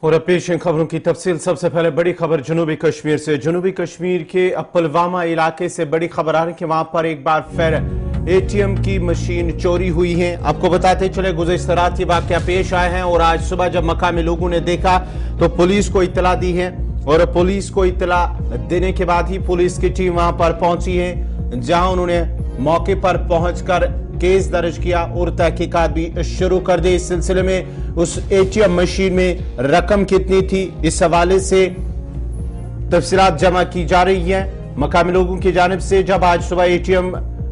और पेश खबरों की तफसील। सबसे पहले बड़ी खबर जनूबी कश्मीर से। जनूबी कश्मीर के पुलवामा इलाके से बड़ी खबर आ रही है कि वहां पर एक बार फिर एटीएम की मशीन चोरी हुई है। आपको बताते चले गुज़िश्ता रात ये वाक़या पेश आए हैं और आज सुबह जब मकामी लोगों ने देखा तो पुलिस को इत्तला दी है और पुलिस को इत्तला देने के बाद ही पुलिस की टीम वहां पर पहुंची है, जहां उन्होंने मौके पर पहुंचकर केस दर्ज किया और तहकीकात भी शुरू कर दी। इस सिलसिले में उस एटीएम मशीन में रकम कितनी थी, इस हवाले से तफसीलात जमा की जा रही है मकामी लोगों की जानिब से। जब आज सुबह एटीएम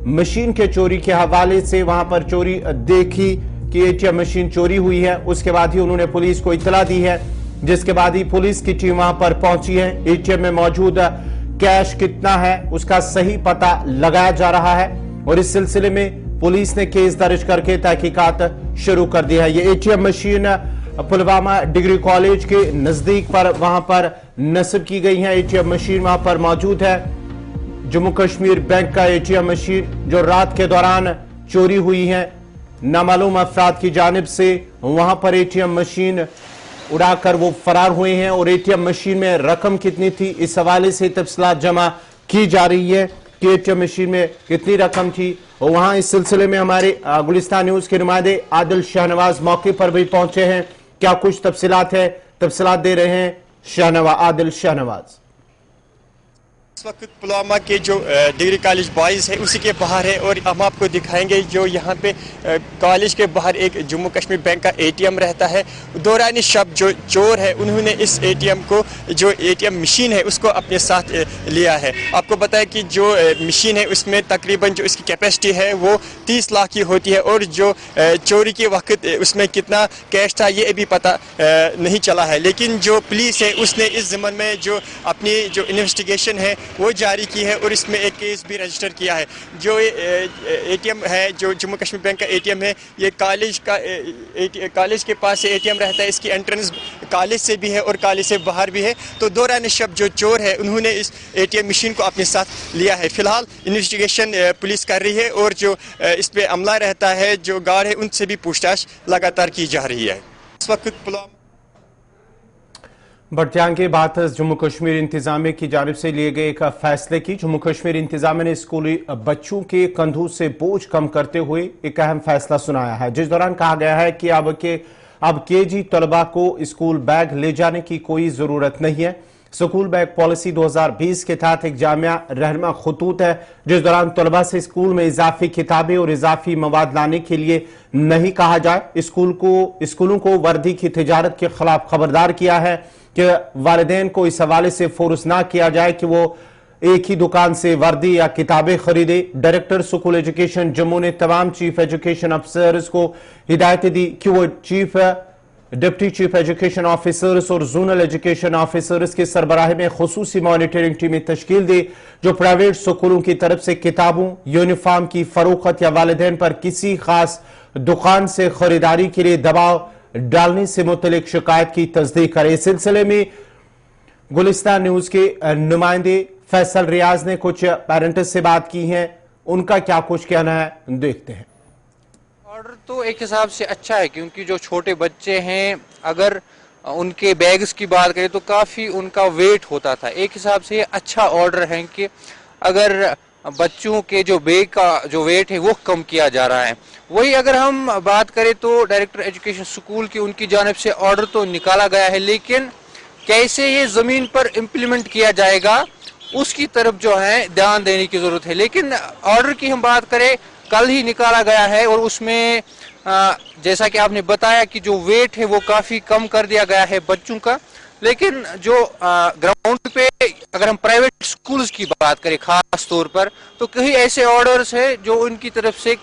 मशीन के चोरी के हवाले से वहां पर चोरी देखी कि एटीएम मशीन चोरी हुई है, उसके बाद ही उन्होंने पुलिस को इत्तला दी है, जिसके बाद ही पुलिस की टीम वहां पर पहुंची है। एटीएम में मौजूद कैश कितना है उसका सही पता लगाया जा रहा है और इस सिलसिले में पुलिस ने केस दर्ज करके तहकीकात शुरू कर दी है। ये ATM machine Pulwama degree college के नजदीक पर वहां पर नस्ब की गई है। एटीएम मशीन वहां पर मौजूद है। जम्मू कश्मीर बैंक का एटीएम मशीन जो रात के दौरान चोरी हुई है, नामालूम अफराद की जानिब से वहां पर एटीएम मशीन उड़ाकर वो फरार हुए हैं और एटीएम मशीन में रकम कितनी थी इस हवाले से तफसीलात जमा की जा रही है कि एटीएम मशीन में कितनी रकम थी। और वहां इस सिलसिले में हमारे गुलिस्तान न्यूज के नुमाइंदे आदिल शाहनवाज मौके पर भी पहुंचे हैं। क्या कुछ तफसीलात है, तफसीलात दे रहे हैं आदिल शाहनवाज। इस वक्त पुलवामा के जो डिग्री कॉलेज बॉयज़ है उसी के बाहर है और हम आपको दिखाएंगे जो यहाँ पे कॉलेज के बाहर एक जम्मू कश्मीर बैंक का एटीएम रहता है। दौरान शब जो चोर है उन्होंने इस एटीएम को, जो एटीएम मशीन है उसको अपने साथ लिया है। आपको बताया कि जो मशीन है उसमें तकरीबन जो इसकी कैपेसिटी है वो 30 लाख की होती है और जो चोरी के वक्त उसमें कितना कैश था ये अभी पता नहीं चला है। लेकिन जो पुलिस है उसने इस ज़मन में जो अपनी जो इन्वेस्टिगेशन है वो जारी की है और इसमें एक केस भी रजिस्टर किया है। जो एटीएम है, जो जम्मू कश्मीर बैंक का एटीएम है, ये कॉलेज के पास से एटीएम रहता है। इसकी एंट्रेंस कॉलेज से भी है और कॉलेज से बाहर भी है। तो दौरान शब जो चोर है उन्होंने इस एटीएम मशीन को अपने साथ लिया है। फिलहाल इन्वेस्टिगेशन पुलिस कर रही है और जो इस पे अमला रहता है, जो गार्ड है, उनसे भी पूछताछ लगातार की जा रही है। इस वक्त बढ़ते आगे बात जम्मू कश्मीर इंतजामिया की जानिब से लिए गए एक फैसले की। जम्मू कश्मीर इंतजामिया ने स्कूली बच्चों के कंधों से बोझ कम करते हुए एक अहम फैसला सुनाया है, जिस दौरान कहा गया है कि अब केजी तलबा को स्कूल बैग ले जाने की कोई जरूरत नहीं है। स्कूल बैग पॉलिसी 2020 के तहत एक जामिया रहनुमा खतूत है, जिस दौरान तलबा से स्कूल में इजाफी किताबें और इजाफी मवाद लाने के लिए नहीं कहा जाए। स्कूलों को वर्दी की तिजारत के खिलाफ खबरदार किया है कि वालिदैन को इस हवाले से फोर्स ना किया जाए कि वो एक ही दुकान से वर्दी या किताबें खरीदे। डायरेक्टर स्कूल एजुकेशन जम्मू ने तमाम चीफ एजुकेशन अफसर्स को हिदायतें दी कि वो डिप्टी चीफ एजुकेशन ऑफिसर्स और जोनल एजुकेशन ऑफिसर्स के सरबराही में खुसूसी मॉनिटरिंग टीमें तश्कील दी, जो प्राइवेट स्कूलों की तरफ से किताबों, यूनिफॉर्म की फरोख्त या वालिदैन पर किसी खास दुकान से खरीदारी के लिए दबाव डालने से मुतलिक शिकायत की तस्दीक करे। इस सिलसिले में गुलिस्तान न्यूज के नुमाइंदे फैसल रियाज ने कुछ पेरेंट्स से बात की है, उनका क्या कुछ कहना है देखते हैं। ऑर्डर तो एक हिसाब से अच्छा है क्योंकि जो छोटे बच्चे हैं अगर उनके बैग्स की बात करें तो काफ़ी उनका वेट होता था। एक हिसाब से ये अच्छा ऑर्डर है कि अगर बच्चों के जो बैग का जो वेट है वो कम किया जा रहा है। वही अगर हम बात करें तो डायरेक्टर एजुकेशन स्कूल की उनकी जानिब से ऑर्डर तो निकाला गया है, लेकिन कैसे ये ज़मीन पर इम्प्लीमेंट किया जाएगा उसकी तरफ जो है ध्यान देने की ज़रूरत है। लेकिन ऑर्डर की हम बात करें, कल ही निकाला गया है और उसमें जैसा कि आपने बताया कि जो वेट है वो काफ़ी कम कर दिया गया है बच्चों का। लेकिन जो ग्राउंड पे अगर हम प्राइवेट स्कूल्स की बात करें खास तौर पर, तो कई ऐसे ऑर्डर्स है जो उनकी तरफ से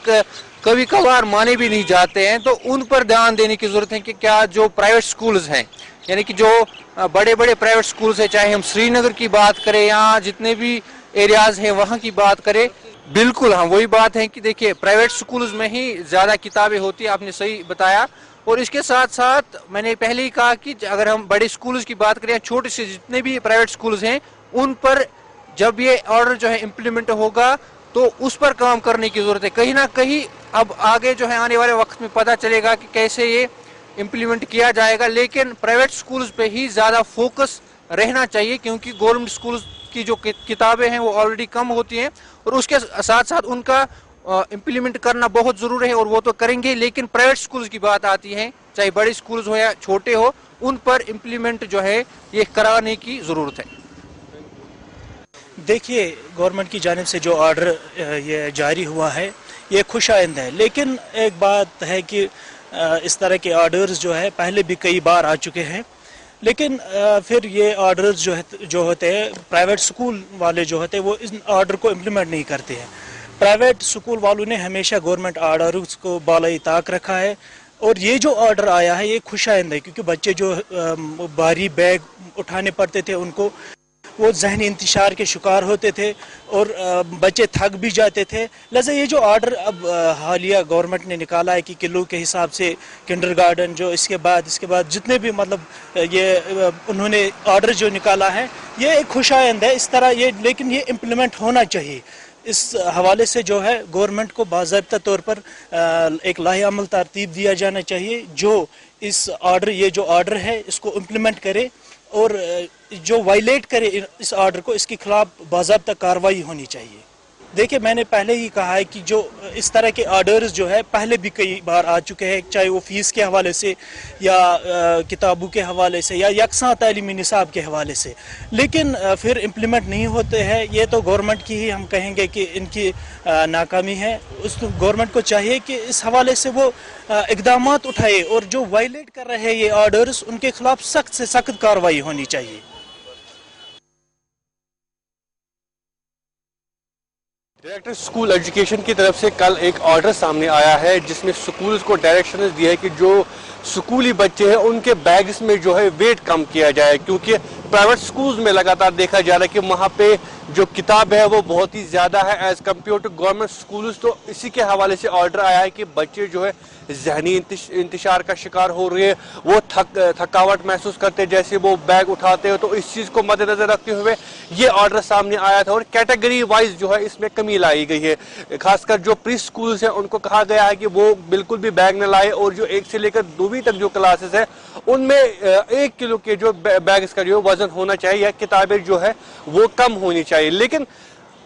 कभी कभार माने भी नहीं जाते हैं। तो उन पर ध्यान देने की जरूरत है कि क्या जो प्राइवेट स्कूल्स हैं, यानी कि जो बड़े बड़े प्राइवेट स्कूल्स है, चाहे हम श्रीनगर की बात करें या जितने भी एरियाज हैं वहाँ की बात करें, बिल्कुल हाँ वही बात है कि देखिए प्राइवेट स्कूल्स में ही ज़्यादा किताबें होती है, आपने सही बताया। और इसके साथ साथ मैंने पहले ही कहा कि अगर हम बड़े स्कूल्स की बात करें, छोटे से जितने भी प्राइवेट स्कूल्स हैं, उन पर जब ये ऑर्डर जो है इम्प्लीमेंट होगा तो उस पर काम करने की जरूरत है। कहीं ना कहीं अब आगे जो है आने वाले वक्त में पता चलेगा कि कैसे ये इम्प्लीमेंट किया जाएगा, लेकिन प्राइवेट स्कूल्स पे ही ज़्यादा फोकस रहना चाहिए, क्योंकि गवर्नमेंट स्कूल्स की जो किताबें हैं वो ऑलरेडी कम होती हैं और उसके साथ साथ उनका इम्प्लीमेंट करना बहुत ज़रूरी है, और वो तो करेंगे, लेकिन प्राइवेट स्कूल्स की बात आती है, चाहे बड़े स्कूल्स हो या छोटे हो, उन पर इम्प्लीमेंट जो है ये कराने की ज़रूरत है। देखिए, गवर्नमेंट की जानिब से जो ऑर्डर ये जारी हुआ है ये खुशाइंद है, लेकिन एक बात है कि इस तरह के ऑर्डर्स जो है पहले भी कई बार आ चुके हैं, लेकिन फिर ये ऑर्डर्स जो होते हैं, प्राइवेट स्कूल वाले जो होते हैं वो इस ऑर्डर को इम्प्लीमेंट नहीं करते हैं। प्राइवेट स्कूल वालों ने हमेशा गवर्नमेंट ऑर्डर्स को बालाई ताक रखा है, और ये जो ऑर्डर आया है ये खुशाइंद है, क्योंकि बच्चे जो भारी बैग उठाने पड़ते थे उनको, वो जहनी इंतशार के शिकार होते थे और बच्चे थक भी जाते थे। लिहाजा ये जो ऑर्डर अब हालिया गवर्नमेंट ने निकाला है कि किलो के हिसाब से किंडरगार्टन जो इसके बाद जितने भी मतलब ये उन्होंने ऑर्डर जो निकाला है ये एक खुशाइंद है इस तरह ये, लेकिन ये इम्प्लीमेंट होना चाहिए। इस हवाले से जो है गवर्नमेंट को बाज़ाब्ता तौर पर एक लाहे अमल तरतीब दिया जाना चाहिए, जो इस ऑर्डर ये जो ऑर्डर है इसको इम्प्लीमेंट करे, और जो वायलेट करे इस ऑर्डर को, इसके खिलाफ बाज़ाब्ता कार्रवाई होनी चाहिए। देखिए, मैंने पहले ही कहा है कि जो इस तरह के ऑर्डर्स जो है पहले भी कई बार आ चुके हैं, चाहे वो फीस के हवाले से या किताबों के हवाले से या यकसा तालीमी निसाब के हवाले से, लेकिन फिर इम्प्लीमेंट नहीं होते हैं। ये तो गवर्नमेंट की ही हम कहेंगे कि इनकी नाकामी है। उस गवर्नमेंट को चाहिए कि इस हवाले से वो इक़दामात उठाए, और जो वायलेट कर रहे हैं ये ऑर्डर्स उनके खिलाफ सख्त से सख्त कार्रवाई होनी चाहिए। डायरेक्टर स्कूल एजुकेशन की तरफ से कल एक ऑर्डर सामने आया है, जिसमें स्कूल्स को डायरेक्शंस दिया है कि जो स्कूली बच्चे हैं उनके बैग्स में जो है वेट कम किया जाए, क्योंकि प्राइवेट स्कूल्स में लगातार देखा जा रहा है कि वहाँ पे जो किताब है वो बहुत ही ज़्यादा है as compare to government schools. तो इसी के हवाले से ऑर्डर आया है कि बच्चे जो है जहनी इंतशार का शिकार हो रहे हैं, वो थकावट महसूस करते हैं जैसे वो बैग उठाते हो। तो इस चीज़ को मद्देनजर रखते हुए ये ऑर्डर सामने आया था, और कैटेगरी वाइज जो है इसमें कमी लाई गई है। खासकर जो प्री स्कूल्स हैं उनको कहा गया है कि वो बिल्कुल भी बैग न लाए, और जो 1 से लेकर 2वीं तक जो क्लासेस है उनमें 1 किलो के जो बैग्स का जो वजन होना चाहिए या किताबें जो है वो कम होनी चाहिए। लेकिन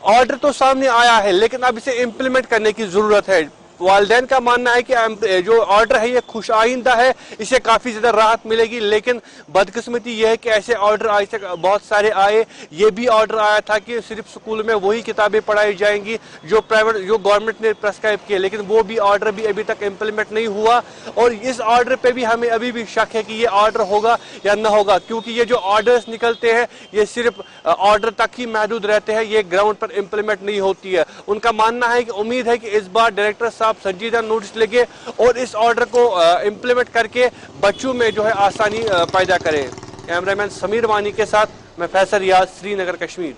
ऑर्डर तो सामने आया है, लेकिन अब इसे इम्प्लीमेंट करने की जरूरत है। वालिदैन का मानना है कि जो ऑर्डर है ये खुश आइंदा है, इससे काफ़ी ज़्यादा राहत मिलेगी, लेकिन बदकिस्मती ये है कि ऐसे ऑर्डर आज तक बहुत सारे आए। ये भी ऑर्डर आया था कि सिर्फ स्कूल में वही किताबें पढ़ाई जाएंगी जो गवर्नमेंट ने प्रेस्क्राइब किए, लेकिन वो भी ऑर्डर भी अभी तक इम्प्लीमेंट नहीं हुआ। और इस ऑर्डर पर भी हमें अभी भी शक है कि ये ऑर्डर होगा या न होगा, क्योंकि ये जो ऑर्डर्स निकलते हैं ये सिर्फ ऑर्डर तक ही महदूद रहते हैं, ये ग्राउंड पर इम्प्लीमेंट नहीं होती है। उनका मानना है कि उम्मीद है कि इस बार डायरेक्टर साहब संजीदा नोटिस लेंगे और इस ऑर्डर को इम्प्लीमेंट करके बच्चों में जो है आसानी पैदा करें। कैमरामैन समीर वानी के साथ मैं फैसल रियाज, श्रीनगर, कश्मीर।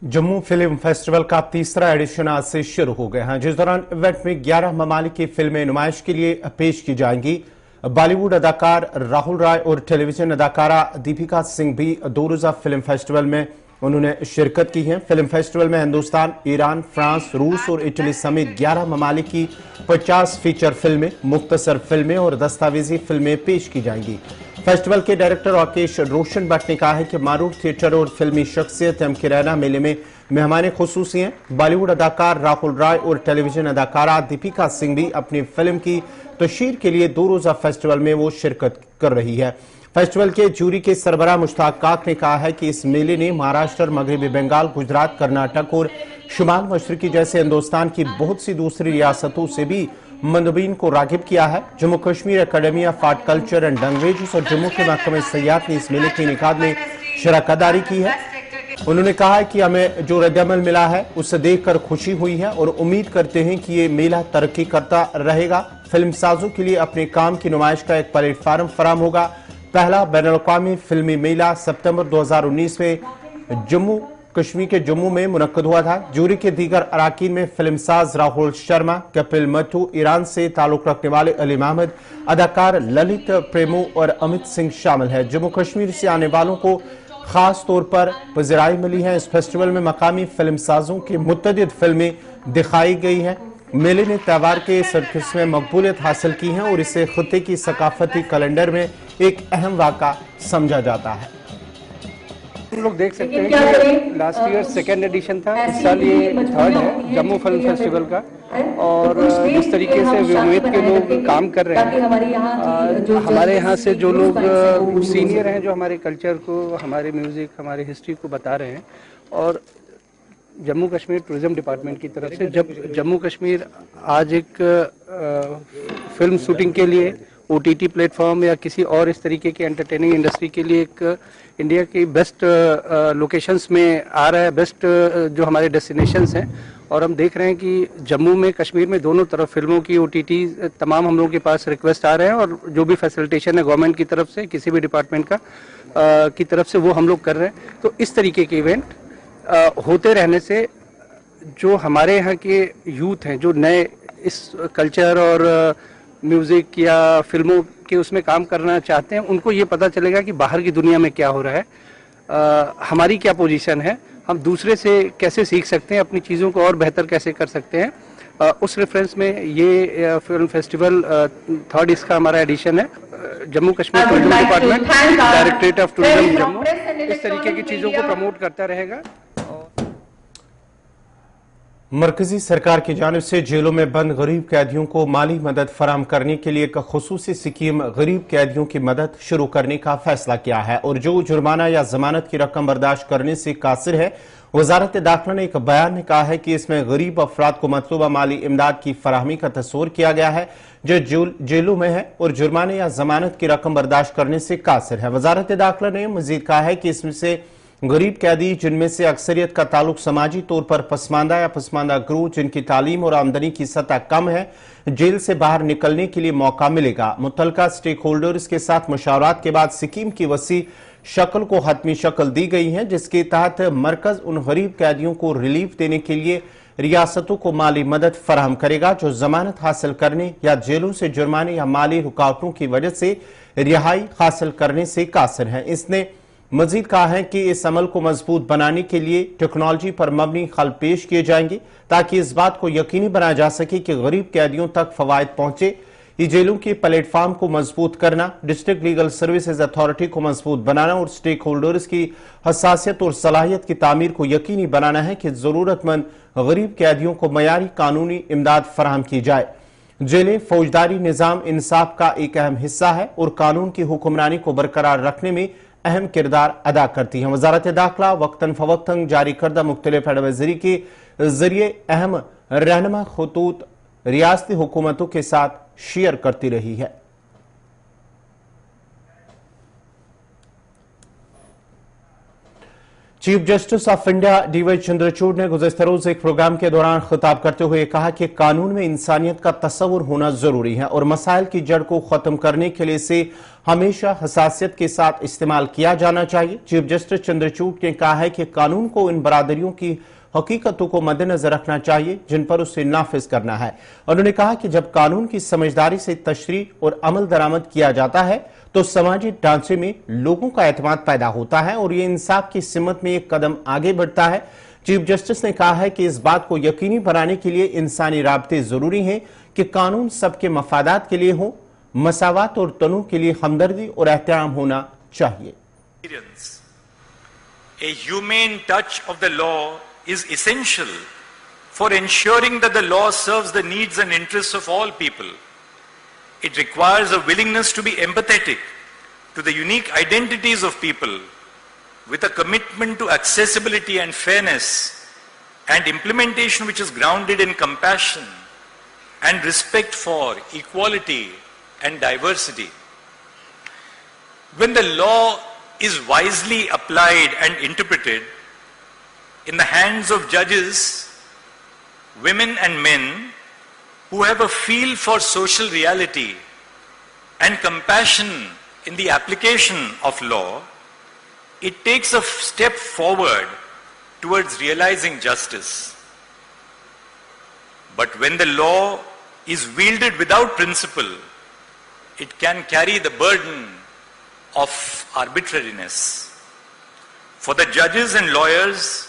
जम्मू फिल्म फेस्टिवल का 3रा एडिशन आज से शुरू हो गया है, जिस दौरान इवेंट में 11 ममालिक की फिल्में नुमाइश के लिए पेश की जाएंगी। बॉलीवुड अदाकार राहुल राय और टेलीविजन अदाकारा दीपिका सिंह भी 2 रोजा फिल्म फेस्टिवल में उन्होंने शिरकत की है। फिल्म फेस्टिवल में हिंदुस्तान, ईरान, फ्रांस, रूस और इटली समेत 11 ममालिक की 50 फीचर फिल्में, मुख्तसर फिल्में और दस्तावेजी फिल्में पेश की जाएंगी। फेस्टिवल के डायरेक्टर राकेश रोशन भट्ट ने कहा है कि मारूफ थिएटर और फिल्मी शख्सियत एम.के. रैना मेले में मेहमान खुसूसी हैं। बॉलीवुड अदाकार राहुल राय और टेलीविजन अदाकारा दीपिका सिंह भी अपनी फिल्म की तशहीर के लिए 2 रोजा फेस्टिवल में वो शिरकत कर रही है। फेस्टिवल के जूरी के सरबराह मुश्ताक काक ने कहा है कि इस मेले ने महाराष्ट्र, मगरबी बंगाल, गुजरात, कर्नाटक और शुमाल मशरकी जैसे हिंदुस्तान की बहुत सी दूसरी रियासतों से भी मंदबीन को रागिब किया है। Jammu Kashmir academy of art, culture and languages और जम्मू के महकमे सयाहत ने इस मेले के इनेकाद में शराकतदारी की है। उन्होंने कहा है कि हमें जो रद्दअमल मिला है उससे देखकर खुशी हुई है और उम्मीद करते हैं कि ये मेला तरक्की करता रहेगा। फिल्म साजों के लिए अपने काम की नुमाइश का एक प्लेटफार्म फराम होगा। पहला बैनुल-अक़वामी फिल्मी मेला सितंबर 2019 में जम्मू कश्मीर के जम्मू में मुनक्कद हुआ था। जूरी के दीगर अराकीन में फिल्मसाज राहुल शर्मा, कपिल मथु, ईरान से ताल्लुक रखने वाले अली अहमद, अदाकार ललित प्रेमू और अमित सिंह शामिल है। जम्मू कश्मीर से आने वालों को खास तौर पर पज़िराई मिली है। इस फेस्टिवल में मकामी फिल्मसाजों की मुतअद्दिद फिल्में दिखाई गई हैं। मेले ने त्यौहार के सर्कस में मकबूलियत हासिल की है और इसे खित्ते की सकाफती कैलेंडर में एक अहम वाक़ा समझा जाता है। हम लोग देख सकते हैं कि लास्ट ईयर सेकेंड एडिशन था, इस साल ये थर्ड है जम्मू फिल्म फेस्टिवल का। और जिस तरीके से व्योमवेद के लोग काम कर रहे हैं, हमारे यहाँ से जो लोग सीनियर हैं, जो हमारे कल्चर को, हमारे म्यूज़िक, हमारे हिस्ट्री को बता रहे हैं, और जम्मू कश्मीर टूरिज्म डिपार्टमेंट की तरफ से जब जम्मू कश्मीर आज एक फिल्म शूटिंग के लिए OTT प्लेटफॉर्म या किसी और इस तरीके की एंटरटेनिंग इंडस्ट्री के लिए एक इंडिया की बेस्ट लोकेशंस में आ रहा है, बेस्ट जो हमारे डेस्टिनेशंस हैं। और हम देख रहे हैं कि जम्मू में, कश्मीर में दोनों तरफ फिल्मों की OTT तमाम हम लोगों के पास रिक्वेस्ट आ रहे हैं, और जो भी फैसिलिटेशन है गवर्नमेंट की तरफ से, किसी भी डिपार्टमेंट का की तरफ से, वो हम लोग कर रहे हैं। तो इस तरीके के इवेंट होते रहने से जो हमारे यहाँ के यूथ हैं, जो नए इस कल्चर और म्यूज़िक या फिल्मों के उसमें काम करना चाहते हैं, उनको ये पता चलेगा कि बाहर की दुनिया में क्या हो रहा है, हमारी क्या पोजीशन है, हम दूसरे से कैसे सीख सकते हैं, अपनी चीज़ों को और बेहतर कैसे कर सकते हैं। उस रेफरेंस में ये फिल्म फेस्टिवल थर्ड इसका हमारा एडिशन है। Jammu Kashmir tourism department, directorate of tourism Jammu इस तरीके की चीज़ों को प्रमोट करता रहेगा। मरकजी सरकार की जानिब से जेलों में बंद गरीब कैदियों को माली मदद फराहम करने के लिए एक खुसूसी स्कीम गरीब कैदियों की मदद शुरू करने का फैसला किया है, और जो जुर्माना या जमानत की रकम बर्दाश्त करने से कासिर है, वजारत दाखिला ने एक बयान में कहा है कि इसमें गरीब अफराद को मतलूबा माली इमदाद की फराहमी का तस्वुर किया गया है जो जेलों में है और जुर्माने या जमानत की रकम बर्दाश्त करने से कासिर है। वजारत दाखिला ने मजीद कहा है कि इसमें से गरीब कैदी, जिनमें से अक्सरियत का ताल्लुक समाजी तौर पर पसमानदा या पसमानदा ग्रुप, जिनकी तालीम और आमदनी की सतह कम है, जेल से बाहर निकलने के लिए मौका मिलेगा। मुतल्लिका स्टेक होल्डर्स के साथ मुशावरात के बाद स्कीम की वसी शक्ल को हतमी शक्ल दी गई है, जिसके तहत मरकज उन गरीब कैदियों को रिलीफ देने के लिए रियासतों को माली मदद फराहम करेगा जो जमानत हासिल करने या जेलों से जुर्माने या माली रुकावटों की वजह से रिहाई हासिल करने से कासिर हैं। इसने मजीद कहा है कि इस अमल को मजबूत बनाने के लिए टेक्नोलॉजी पर मबनी हल पेश किए जाएंगे ताकि इस बात को यकीनी बनाया जा सके कि गरीब कैदियों तक फवायद पहुंचे। ये जेलों के प्लेटफॉर्म को मजबूत करना, डिस्ट्रिक्ट लीगल सर्विसेज अथॉरिटी को मजबूत बनाना और स्टेक होल्डर्स की हसासियत और सलाहियत की तामीर को यकीनी बनाना है कि जरूरतमंद गरीब कैदियों को मयारी कानूनी इमदाद फराहम की जाए। जेलें फौजदारी निजाम इंसाफ का एक अहम हिस्सा है और कानून की हुक्मरानी को बरकरार रखने में अहम किरदार अदा करती हैं। वजारत दाखिला वक्तन फवक्तन जारी करदा मुख्तलिफ एडवाइजरी के जरिए अहम रहनुमा खतूत रियासती हुकूमतों के साथ शेयर करती रही है। Chief justice of India DY Chandrachud ने गुज़श्ता रोज एक प्रोग्राम के दौरान खिताब करते हुए कहा कि कानून में इंसानियत का तस्वुर होना जरूरी है और मसाइल की जड़ को खत्म करने के लिए इसे हमेशा हसासियत के साथ इस्तेमाल किया जाना चाहिए। चीफ जस्टिस चंद्रचूड़ ने कहा है कि कानून को इन बरादरियों की हकीकतों को मद्देनजर रखना चाहिए जिन पर उसे नाफिज करना है। उन्होंने कहा कि जब कानून की समझदारी से तशरीह और अमल दरामद किया जाता है तो समाजी ढांचे में लोगों का एतमाद पैदा होता है और ये इंसाफ की सिमत में एक कदम आगे बढ़ता है। चीफ जस्टिस ने कहा है कि इस बात को यकीनी बनाने के लिए इंसानी राबते जरूरी हैं कि कानून सबके मफादात के लिए हो, मसावत और तनू के लिए हमदर्दी और एहतराम होना चाहिए। A humane touch of the law is essential for ensuring that the law serves the needs and interests of all people. It requires a willingness to be empathetic to the unique identities of people with a commitment to accessibility and fairness and implementation which is grounded in compassion and respect for equality and diversity. When the law is wisely applied and interpreted in the hands of judges, women and men who have a feel for social reality and compassion in the application of law, it takes a step forward towards realizing justice. But when the law is wielded without principle, it can carry the burden of arbitrariness. For the judges and lawyers,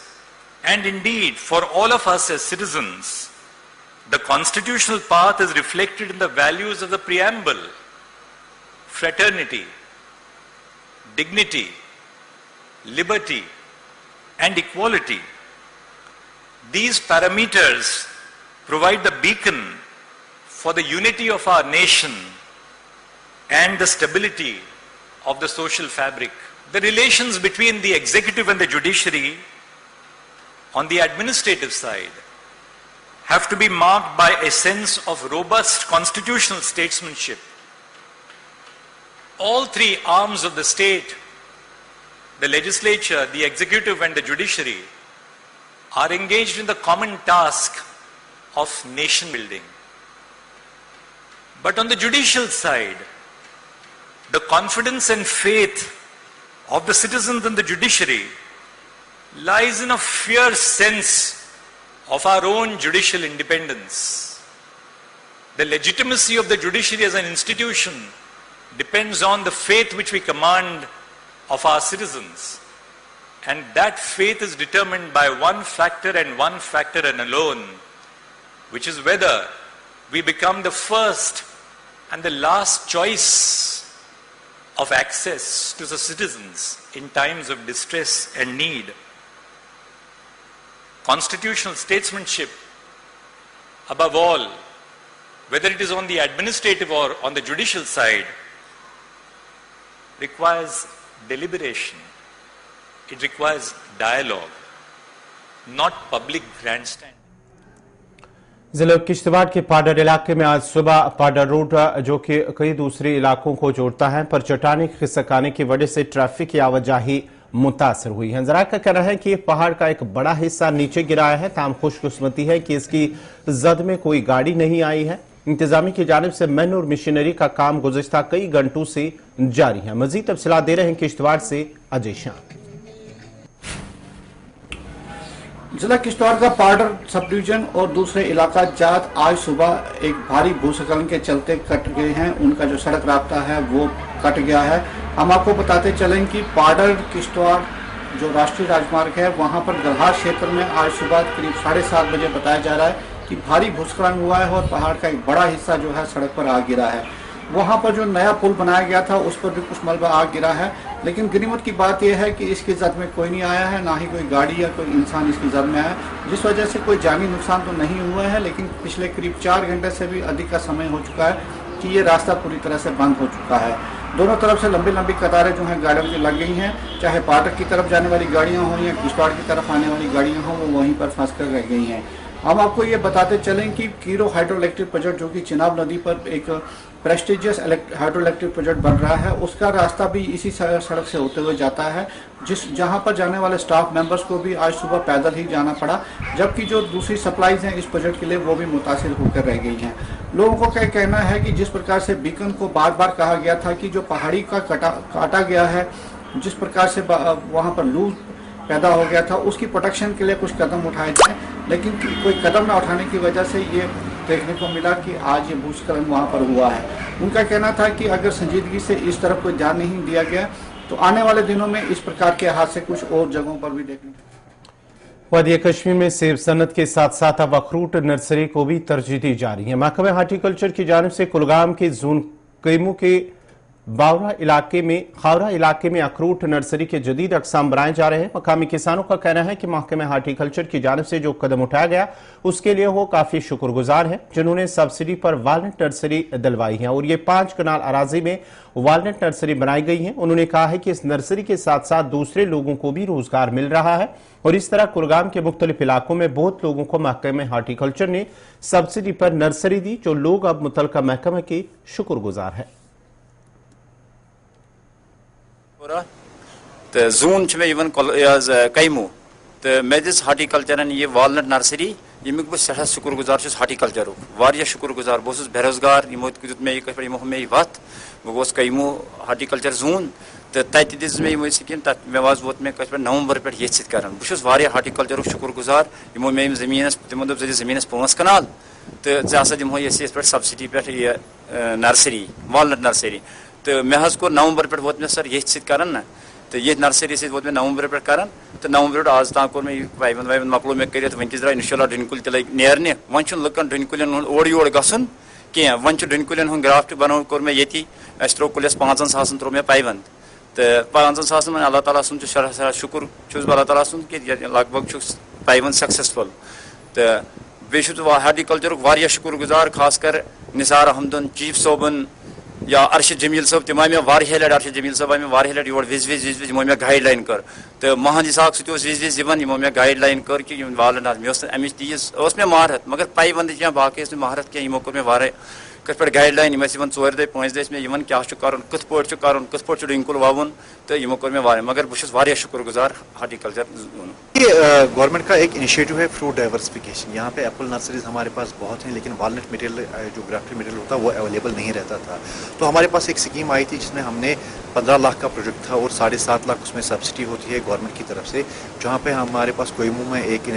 and indeed for all of us as citizens, The constitutional path is reflected in the values of the preamble: fraternity, dignity, liberty, and equality. These parameters provide the beacon for the unity of our nation and the stability of the social fabric. The relations between the executive and the judiciary on the administrative side have to be marked by a sense of robust constitutional statesmanship. All three arms of the state, the legislature, the executive, and the judiciary, are engaged in the common task of nation building. But on the judicial side, the confidence and faith of the citizens in the judiciary lies in a fierce sense of our own judicial independence. The legitimacy of the judiciary as an institution depends on the faith which we command of our citizens. And that faith is determined by one factor and one factor and alone, which is whether we become the first and the last choice of access to the citizens in times of distress and need. Constitutional statesmanship, above all, whether it is on the administrative or on the judicial side, requires deliberation. It requires dialogue, not public grandstand. जिला किश्तवाड़ के पाडर इलाके में आज सुबह Padder road जो कि कई दूसरे इलाकों को जोड़ता है पर चट्टानें खिसक आने की वजह से ट्रैफिक की आवाजाही मुतासर हुई है। जरा का कहना है कि पहाड़ का एक बड़ा हिस्सा नीचे गिराया है। ताम खुशकिस्मती है कि इसकी जद में कोई गाड़ी नहीं आई है। इंतजामी की जानिब से मैन और मशीनरी का काम गुज़िश्ता कई घंटों से जारी है। मजीद तफसीलात दे रहे हैं किश्तवाड़ से अजय शाह। जिला किश्तवाड़ का पाडर सब डिवीजन और दूसरे इलाका जात आज सुबह एक भारी भूस्खलन के चलते कट गए हैं। उनका जो सड़क रास्ता है वो कट गया है। हम आपको बताते चलें कि पाडर किश्तवाड़ जो राष्ट्रीय राजमार्ग है वहां पर गल्हार क्षेत्र में आज सुबह करीब 7:30 बजे बताया जा रहा है कि भारी भूस्खलन हुआ है और पहाड़ का एक बड़ा हिस्सा जो है सड़क पर आ गिरा है। वहां पर जो नया पुल बनाया गया था उस पर भी कुछ मलबा आ गिरा है, लेकिन गनीमत की बात यह है कि इसकी जद में कोई नहीं आया है, ना ही कोई गाड़ी या कोई इंसान इसकी जद में आया, जिस वजह से कोई जानी नुकसान तो नहीं हुआ है। लेकिन पिछले करीब 4 घंटे से भी अधिक का समय हो चुका है कि ये रास्ता पूरी तरह से बंद हो चुका है। दोनों तरफ से लंबी लंबी कतारें जो हैं गाड़ियों की लग गई हैं, चाहे पाडर की तरफ जाने वाली गाड़ियां हों या किश्तवाड़ की तरफ आने वाली गाड़ियां हों, वो वहीं पर फंस कर रह गई हैं। हम आपको ये बताते चलें कि कीरो हाइड्रो इलेक्ट्रिक प्रोजेक्ट जो कि चिनाब नदी पर एक प्रेस्टिजियस हाइड्रो इलेक्ट्रिक प्रोजेक्ट बन रहा है, उसका रास्ता भी इसी सड़क से होते हुए जाता है, जहां पर जाने वाले स्टाफ मेंबर्स को भी आज सुबह पैदल ही जाना पड़ा, जबकि जो दूसरी सप्लाईज हैं इस प्रोजेक्ट के लिए वो भी मुतासिर होकर रह गई हैं। लोगों को क्या कहना है कि जिस प्रकार से बीकन को बार बार कहा गया था कि जो पहाड़ी का काटा गया है, जिस प्रकार से वहां पर लू पैदा हो गया था, उसकी प्रोटेक्शन के लिए कुछ कदम उठाए जाए, लेकिन कोई कदम न उठाने की वजह से ये देखने को मिला कि आज ये भूस्खलन वहां पर हुआ है। उनका कहना था कि अगर संजीदगी से इस तरफ कोई ध्यान नहीं दिया गया तो आने वाले दिनों में इस प्रकार के हादसे कुछ और जगहों पर भी देखने को। वादी कश्मीर में सेब सनत के साथ साथ अब अखरूट नर्सरी को भी तरजीह दी जा रही है। महकमा हार्टिकल्चर की जानिब से कुलगाम के जून कैमू के खावरा इलाके में अखरूट नर्सरी के जदीद अकसाम बनाए जा रहे हैं। मकामी किसानों का कहना है कि महकमा हार्टिकल्चर की जानिब से जो कदम उठाया गया उसके लिए वो काफी शुक्रगुजार है, जिन्होंने सब्सिडी पर वालनट नर्सरी दिलवाई है और ये 5 कनाल अराजी में वालनट नर्सरी बनाई गई है। उन्होंने कहा है कि इस नर्सरी के साथ साथ दूसरे लोगों को भी रोजगार मिल रहा है और इस तरह कुलगाम के मुख्तलिफ इलाकों में बहुत लोगों को महकमा हार्टिकल्चर ने सब्सिडी पर नर्सरी दी, जो लोग अब मुतलका महकमे के शुक्रगुजार है। तो जून कैमू तो मे दिस हार्टिकल्चरन ये वालनट नर्सरी यमुक बह सठा शुक्रगुजार हार्टिकल्चर वारिया शुक्रगुजार बस बेरोजगार यमो दित मे मे वत बह गोस कैमू हार्टिकल्चर जून तो तत दिस मे यम स्कीम तथ मे वोत मे नवंबर पे ये कर बहुत हार्टिकल्चर शुक्रगुजार यमो मे जमीन तमो दप जमीन 5 कनाल तो ज़ा दिमो ये सब्सिडी पे नर्सरी वालनट नर्सरी तो मे कोर नवंबर पे वोत मे सर ये कर तो ये नर्सरी से वो नवंबर पे करान तो नवंबर आज तक कोर में पाइवन वाइवन मकलो में करित वंकिस द्राय इंशाल्लाह डुनकुल तले नेरने वन छ लुकन डुनकुलन ओड़ योड़ गसन के वन छ डुनकुलन हुन ग्राफ्ट बनो कोर में यति अस्त्रो कुलस 5000 त्रो में पाइवन तो 5000 में अल्लाह ताला सुन शरह शुक्र छुस अल्लाह ताला सुन के लगभग छुस पाइवन सक्सेसफुल तो बेशुद हार्टिकल्चर वारिया शुक्र गुजार खासकर निसार अहमदन चीफ सोबन या अरशद जमील साहब तम आए मे लट अरशद जमील साहब आए मे लट योर विज यमो मे गाइड लाइन कर तो महद इसहाक सज यमो मे गाइड लाइन कर कि वालन मे अमिच तीज मे महारत मगर पाई वंद या बाकी महारत क्या यमो मे वारे कत पे गाइड लाइन यम 4 दह 5 दह मे यमन क्या कत पे डुनकुल वावन तो यमो मे वारे मगर बहुत शुक्र गुजार हार्टिकल्चर गवर्नमेंट का एक इनिशिएटिव है फ्रूट डाइवर्सिफिकेशन। यहाँ पे एप्पल नर्सरीज हमारे पास बहुत हैं लेकिन वालनट मटेरियल जो ग्राफ्टेड मटेरियल होता है वो अवेलेबल नहीं रहता था। तो हमारे पास एक स्कीम आई थी जिसमें हमने 15 लाख का प्रोजेक्ट था और 7.5 लाख उसमें सब्सिडी होती है गवर्नमेंट की तरफ से, जहाँ पे हमारे पास कोयमू में एक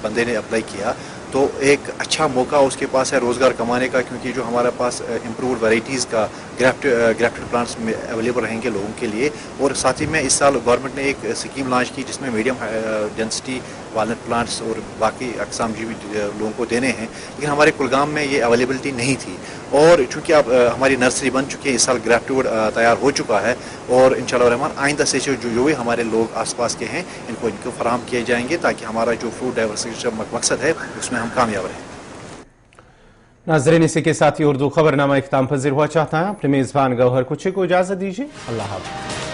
बंदे ने अप्लाई किया तो एक अच्छा मौका उसके पास है रोज़गार कमाने का, क्योंकि जो हमारे पास इम्प्रूव्ड वैरायटीज़ का ग्राफ्टेड प्लांट्स में अवेलेबल रहेंगे लोगों के लिए। और साथ ही में इस साल गवर्नमेंट ने एक स्कीम लॉन्च की जिसमें मीडियम डेंसिटी वालनट प्लांट्स और बाकी अकसाम भी लोगों को देने हैं, लेकिन हमारे कुलगाम में ये अवेलेबिलिटी नहीं थी। और चूँकि अब हमारी नर्सरी बन चुकी है, इस साल ग्राफ्टवुड तैयार हो चुका है और इंशाअल्लाह रहमान आइंदा से जो भी हमारे लोग आसपास के हैं इनको फराहम किए जाएंगे ताकि हमारा जो फ्रूट डाइवर्सिफिकेशन मकसद है उसमें हम कामयाब रहें। नाज़रीन, इसी के साथ ही उर्दू खबरनामा इख्तिताम पज़ीर हुआ। चाहता है अपने मेज़बान गौहर कुछ को इजाज़त दीजिए। अल्लाह हाफ़िज़।